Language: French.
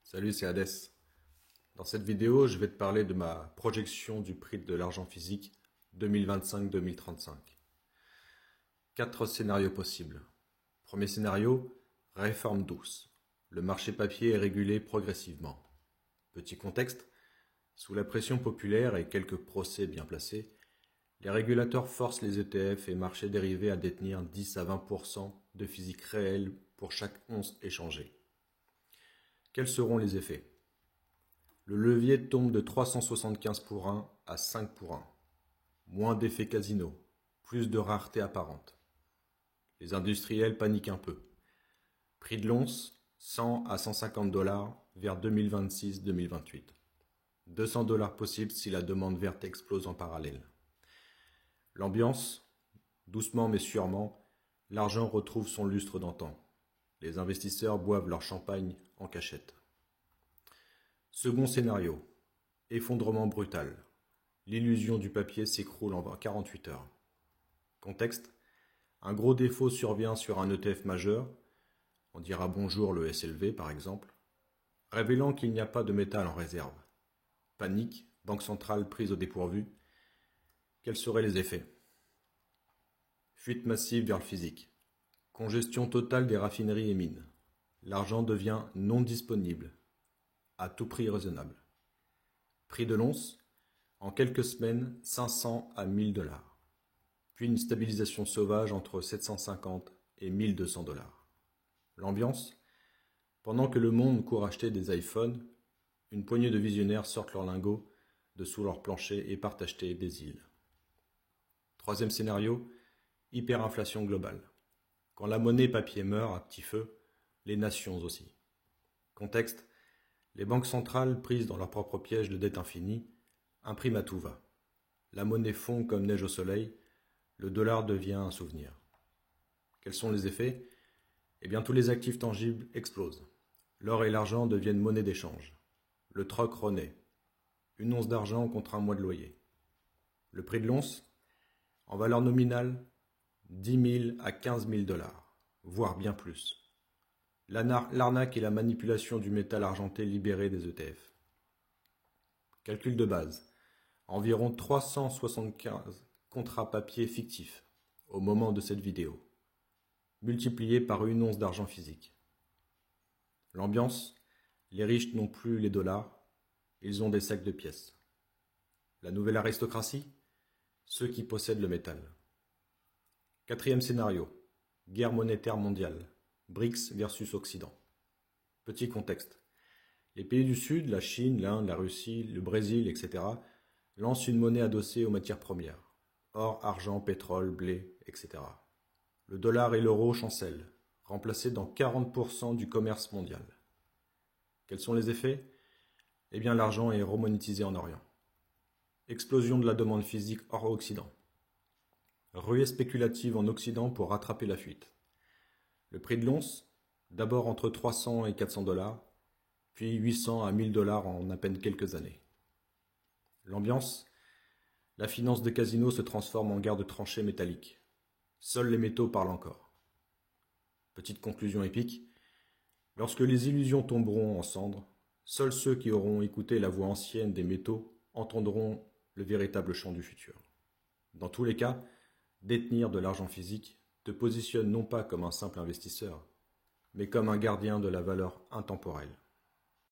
Salut, c'est Hadès. Dans cette vidéo, je vais te parler de ma projection du prix de l'argent physique 2025-2035. 4 scénarios possibles. Premier scénario, réforme douce. Le marché papier est régulé progressivement. Petit contexte, sous la pression populaire et quelques procès bien placés, les régulateurs forcent les ETF et marchés dérivés à détenir 10 à 20% de physique réelle pour chaque once échangée. Quels seront les effets ? Le levier tombe de 375 pour 1 à 5 pour 1. Moins d'effet casino, plus de rareté apparente. Les industriels paniquent un peu. Prix de l'once, 100 à 150 dollars vers 2026-2028. 200 dollars possible si la demande verte explose en parallèle. L'ambiance, doucement mais sûrement, l'argent retrouve son lustre d'antan. Les investisseurs boivent leur champagne en cachette. Second scénario, effondrement brutal. L'illusion du papier s'écroule en 48 heures. Contexte, un gros défaut survient sur un ETF majeur, on dira bonjour le SLV par exemple, révélant qu'il n'y a pas de métal en réserve. Panique, banque centrale prise au dépourvu. Quels seraient les effets ? Fuite massive vers le physique. Congestion totale des raffineries et mines. L'argent devient non disponible, à tout prix raisonnable. Prix de l'once, en quelques semaines, 500 à 1000 dollars. Puis une stabilisation sauvage entre 750 et 1200 dollars. L'ambiance, pendant que le monde court acheter des iPhones, une poignée de visionnaires sortent leurs lingots de sous leur plancher et partent acheter des îles. Troisième scénario, hyperinflation globale. Quand la monnaie papier meurt à petit feu, les nations aussi. Contexte, les banques centrales, prises dans leur propre piège de dette infinie, impriment à tout va. La monnaie fond comme neige au soleil, le dollar devient un souvenir. Quels sont les effets ? Eh bien, tous les actifs tangibles explosent. L'or et l'argent deviennent monnaie d'échange. Le troc renaît. Une once d'argent contre un mois de loyer. Le prix de l'once ? En valeur nominale, 10 000 à 15 000 dollars, voire bien plus. L'arnaque et la manipulation du métal argenté libéré des ETF. Calcul de base. Environ 375 contrats papier fictifs au moment de cette vidéo, multipliés par une once d'argent physique. L'ambiance, les riches n'ont plus les dollars, ils ont des sacs de pièces. La nouvelle aristocratie, ceux qui possèdent le métal. Quatrième scénario, guerre monétaire mondiale, BRICS versus Occident. Petit contexte. Les pays du Sud, la Chine, l'Inde, la Russie, le Brésil, etc., lancent une monnaie adossée aux matières premières. Or, argent, pétrole, blé, etc. Le dollar et l'euro chancellent, remplacés dans 40% du commerce mondial. Quels sont les effets ? Eh bien, l'argent est remonétisé en Orient. Explosion de la demande physique hors Occident. Ruée spéculative en Occident pour rattraper la fuite. Le prix de l'once, d'abord entre 300 et 400 dollars, puis 800 à 1000 dollars en à peine quelques années. L'ambiance, la finance de casino se transforme en guerre de tranchées métalliques. Seuls les métaux parlent encore. Petite conclusion épique, lorsque les illusions tomberont en cendres, seuls ceux qui auront écouté la voix ancienne des métaux entendront le véritable chant du futur. Dans tous les cas, détenir de l'argent physique te positionne non pas comme un simple investisseur, mais comme un gardien de la valeur intemporelle.